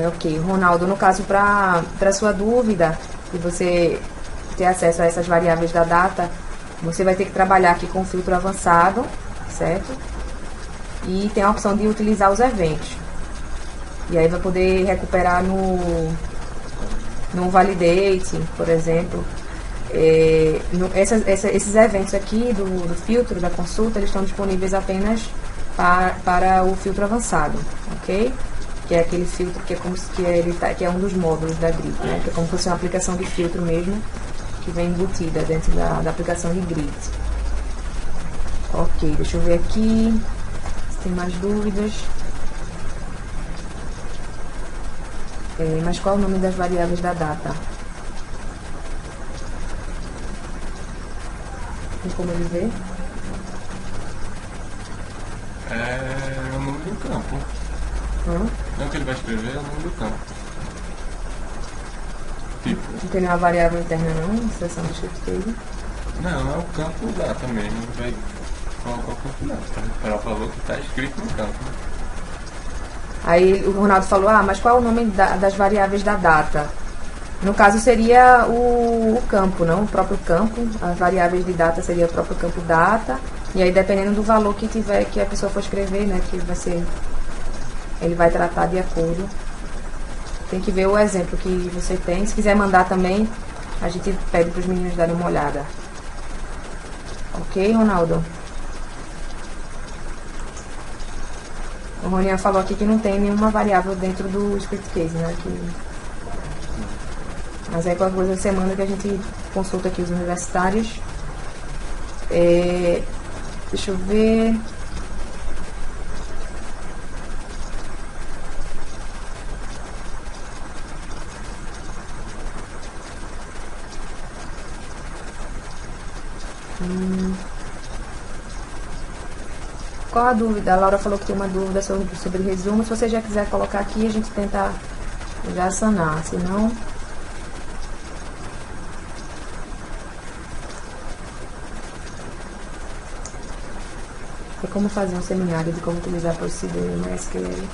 Ok, Ronaldo, no caso, para sua dúvida, e você ter acesso a essas variáveis da data, você vai ter que trabalhar aqui com o filtro avançado, certo? E tem a opção de utilizar os eventos. E aí vai poder recuperar no validate, por exemplo. Esses eventos aqui do filtro, da consulta, eles estão disponíveis apenas para o filtro avançado, ok? Que é aquele filtro que é como que é um dos módulos da Grid, né? Que é como se fosse uma aplicação de filtro mesmo, que vem embutida dentro da aplicação de Grid. Ok, deixa eu ver aqui se tem mais dúvidas. Mas qual é o nome das variáveis da data? Tem como ele ver? É o nome do campo. Não, o que ele vai escrever é o nome do campo. Tipo. Não tem nenhuma variável interna não, seção do script case? Não, é o campo data mesmo. Ele vai colocar o campo data para recuperar o valor que está escrito no campo. Aí o Ronaldo falou, mas qual é o nome das variáveis da data? No caso seria o campo, não? O próprio campo. As variáveis de data seria o próprio campo data E aí, dependendo do valor que tiver, que a pessoa for escrever, né, que vai ser, ele vai tratar de acordo. Tem que ver o exemplo que você tem. Se quiser mandar também, a gente pede para os meninos darem uma olhada. Ok, Ronaldo? O Ronian falou aqui que não tem nenhuma variável dentro do script case, né? Mas aí qualquer coisa você manda que a gente consulta aqui os universitários. Deixa eu ver. Qual a dúvida? A Laura falou que tem uma dúvida sobre resumo. Se você já quiser colocar aqui, a gente tenta já sanar. Se não... É como fazer um seminário de como utilizar Procedure no SQL.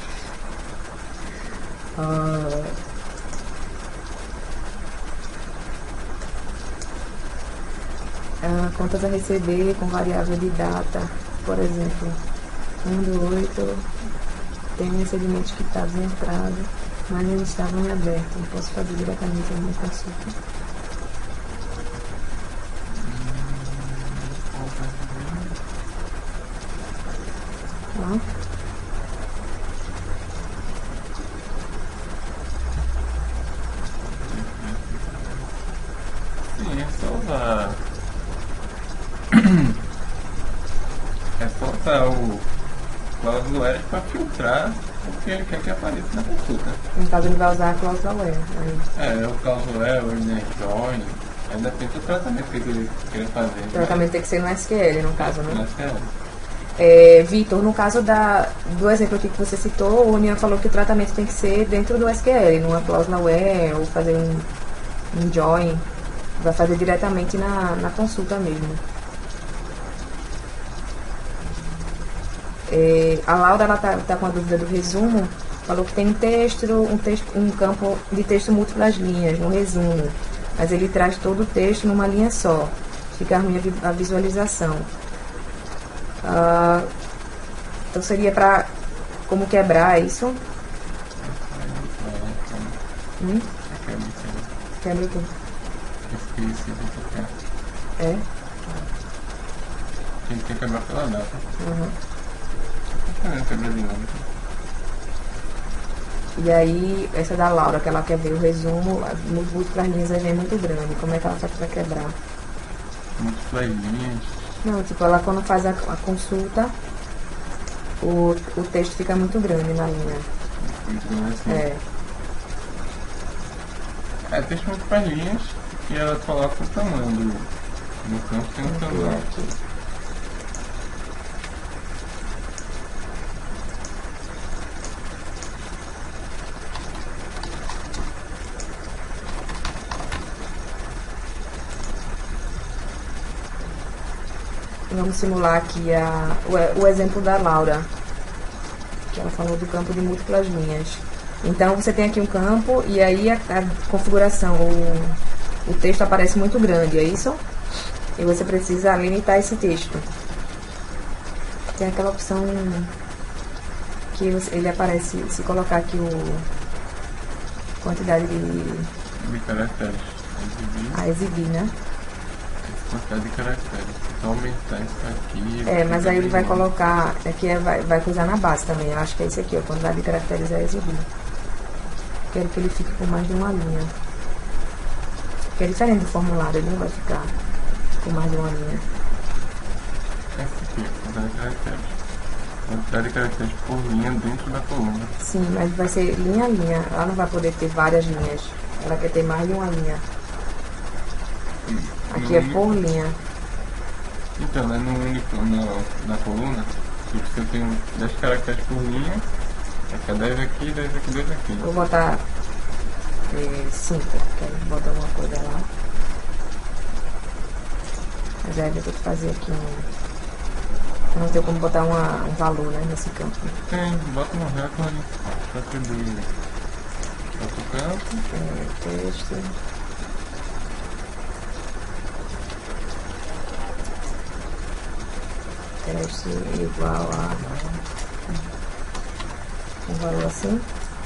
Contas a receber com variável de data, por exemplo, 1 do 8, tem recebimentos quitados em entrada, mas eles estavam em aberto, não posso fazer diretamente a minha consulta. Sim, é só usar. É só usar o cláusula where para filtrar o que ele quer que apareça na consulta. No caso, ele vai usar a cláusula where. O cláusula where, o join, aí depende do tratamento que ele quer fazer. O tratamento tem que ser no SQL, no caso, né? No SQL. Vitor, no caso do exemplo aqui que você citou, o Nian falou que o tratamento tem que ser dentro do SQL, numa cláusula where, ou fazer um join. Vai fazer diretamente na consulta mesmo. A Laura, ela tá com a dúvida do resumo. Falou que tem um campo de texto múltiplas linhas no resumo, mas ele traz todo o texto numa linha só. Fica ruim a visualização. Então seria para como quebrar isso? Quebra o quê? Esqueci de tocar. Tem que quebrar pela data. Quebra dinâmica. E aí, essa da Laura, que ela quer ver o resumo, múltiplas linhas aí é muito grande. Como é que ela faz para quebrar? Múltiplas linhas. Não, tipo, ela quando faz a consulta, o texto fica muito grande na linha. Muito grande assim. Texto múltiplas linhas e ela coloca o tamanho no campo, tem um tamanho. Vamos simular aqui o exemplo da Laura, que ela falou do campo de múltiplas linhas. Então, você tem aqui um campo e aí a configuração, o texto aparece muito grande, é isso? E você precisa limitar esse texto. Tem aquela opção que ele aparece, se colocar aqui quantidade de caracteres. Exibir, né? Quantidade de caracteres. Então aumentar isso aqui. Mas aí ele vai colocar, aqui vai coisar na base também. Eu acho que é esse aqui, a quantidade de caracteres é exibir. Quero que ele fique com mais de uma linha. Que é diferente do formulário, ele não vai ficar com mais de uma linha. Essa aqui, quantidade de caracteres. Quantidade de caracteres por linha dentro da coluna. Sim, mas vai ser linha a linha. Ela não vai poder ter várias linhas. Ela quer ter mais de uma linha. Aqui é por linha. Então, né, no único, na coluna, se eu tenho 10 caracteres por linha, aqui é 10 aqui, 10 aqui, 10 aqui. Vou botar 5, quero botar alguma coisa lá. Mas aí eu vou ter que fazer aqui eu não tenho como botar um valor, né, nesse campo. Tem, bota no recorde para atribuir outro campo. Texto. teste igual a um valor assim.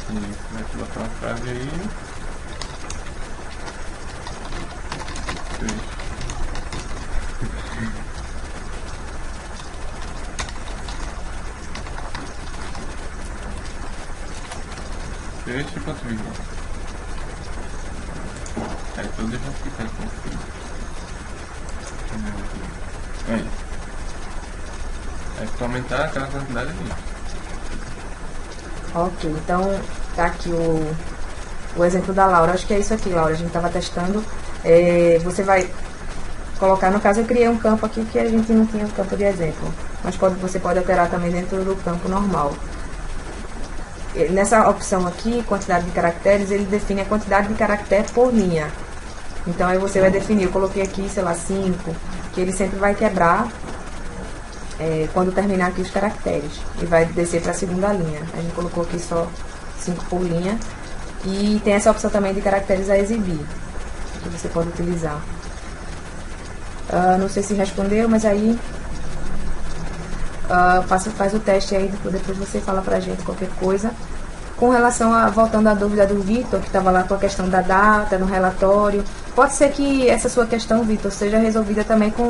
Isso, vai colocar uma frase aí. Fecha e ponto vírgula. Aí todos vão ficar com aí. Aí pra aumentar aquela quantidade ali. Ok, então tá aqui o exemplo da Laura. Acho que é isso aqui, Laura. A gente estava testando. Você vai colocar, no caso eu criei um campo aqui que a gente não tinha um campo de exemplo. Mas você pode alterar também dentro do campo normal. Nessa opção aqui, quantidade de caracteres, ele define a quantidade de caractere por linha. Então aí você vai definir, eu coloquei aqui, sei lá, 5, que ele sempre vai quebrar quando terminar aqui os caracteres. E vai descer para a segunda linha. A gente colocou aqui só 5 por linha. E tem essa opção também de caracteres a exibir, que você pode utilizar. Não sei se respondeu, mas aí faz o teste aí, depois você fala pra gente qualquer coisa. Com relação voltando à dúvida do Vitor, que estava lá com a questão da data no relatório, pode ser que essa sua questão, Vitor, seja resolvida também com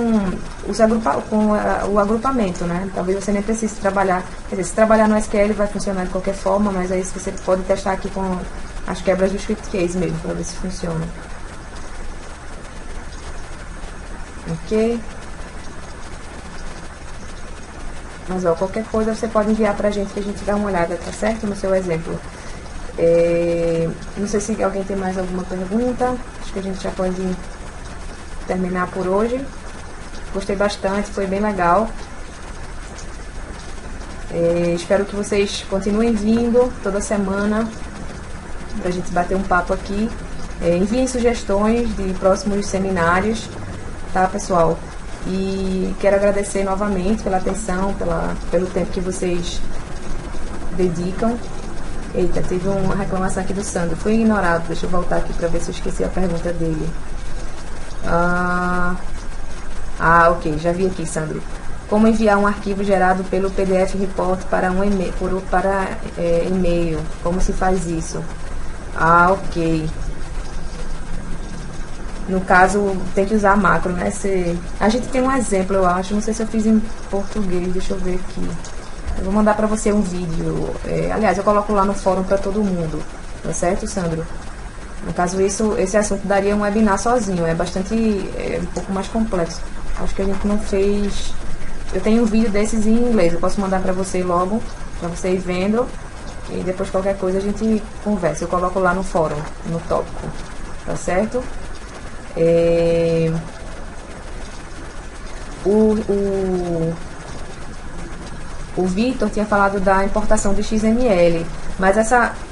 o agrupamento, né? Talvez você nem precise trabalhar, quer dizer, se trabalhar no SQL vai funcionar de qualquer forma, mas aí você pode testar aqui com as quebras do script case mesmo, para ver se funciona. Ok? Mas qualquer coisa você pode enviar pra gente que a gente dá uma olhada, tá certo? No seu exemplo. Não sei se alguém tem mais alguma pergunta. Acho que a gente já pode terminar por hoje. Gostei bastante, foi bem legal. Espero que vocês continuem vindo toda semana pra gente bater um papo aqui. Enviem sugestões de próximos seminários, tá, pessoal? E quero agradecer novamente pela atenção, pelo tempo que vocês dedicam. Eita, teve uma reclamação aqui do Sandro. Foi ignorado, deixa eu voltar aqui para ver se eu esqueci a pergunta dele. Ok, já vi aqui, Sandro. Como enviar um arquivo gerado pelo PDF Report para um e-mail, e-mail? Como se faz isso? Ok. No caso, tem que usar macro, né? A gente tem um exemplo, eu acho. Não sei se eu fiz em português. Deixa eu ver aqui. Eu vou mandar pra você um vídeo. Aliás, eu coloco lá no fórum pra todo mundo. Tá certo, Sandro? No caso, esse assunto daria um webinar sozinho. É bastante... um pouco mais complexo. Acho que a gente não fez... Eu tenho um vídeo desses em inglês. Eu posso mandar pra você logo, pra você ir vendo. E depois, qualquer coisa, a gente conversa. Eu coloco lá no fórum, no tópico. Tá certo? O Vitor tinha falado da importação do XML, mas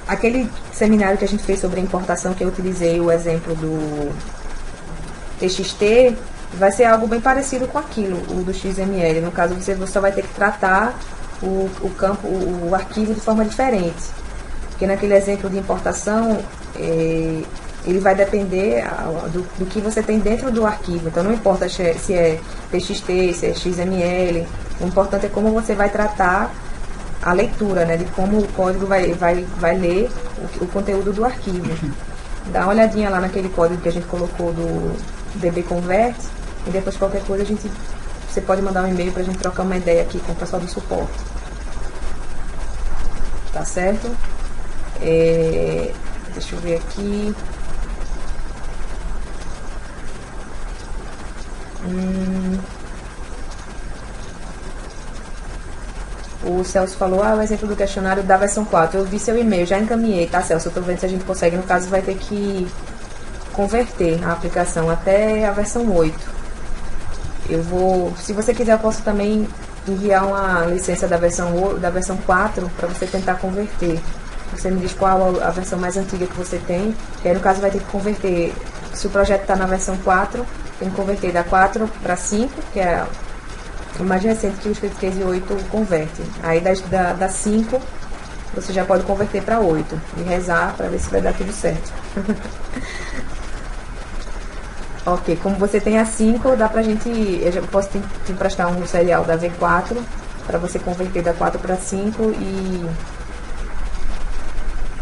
aquele seminário que a gente fez sobre a importação, que eu utilizei o exemplo do TXT, vai ser algo bem parecido com aquilo, o do XML. No caso, você só vai ter que tratar o arquivo de forma diferente, porque naquele exemplo de importação ele vai depender do que você tem dentro do arquivo. Então não importa se é TXT, se é XML, o importante é como você vai tratar a leitura, né, de como o código vai ler o conteúdo do arquivo. Dá uma olhadinha lá naquele código que a gente colocou do dbconvert, e depois qualquer coisa você pode mandar um e-mail pra gente trocar uma ideia aqui com o pessoal do suporte. Tá certo? Deixa eu ver aqui. O Celso falou, o exemplo do questionário da versão 4. Eu vi seu e-mail, já encaminhei, tá, Celso? Eu tô vendo se a gente consegue. No caso, vai ter que converter a aplicação até a versão 8. Se você quiser, eu posso também enviar uma licença da versão 4 para você tentar converter. Você me diz qual a versão mais antiga que você tem, que aí no caso vai ter que converter. Se o projeto está na versão 4, tem que converter da 4 para 5, que é o mais recente que o ScriptCase 8 converte. Aí da 5, você já pode converter para 8 e rezar para ver se vai dar tudo certo. Ok, como você tem a 5, dá pra gente... Eu já posso te emprestar um serial da V4 para você converter da 4 para 5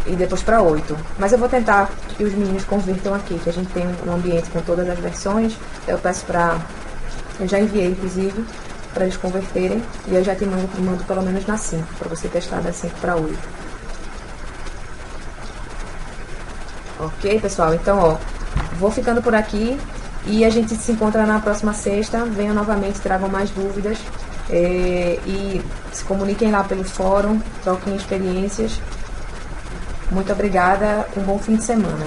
e depois para 8. Mas eu vou tentar que os meninos convertam aqui, que a gente tem um ambiente com todas as versões. Eu peço para... Eu já enviei, inclusive, para eles converterem. E eu já te mando pelo menos na 5, para você testar da 5 para 8. Ok, pessoal? Então, ó, vou ficando por aqui. E a gente se encontra na próxima sexta. Venham novamente, tragam mais dúvidas. E se comuniquem lá pelo fórum, troquem experiências. Muito obrigada, um bom fim de semana.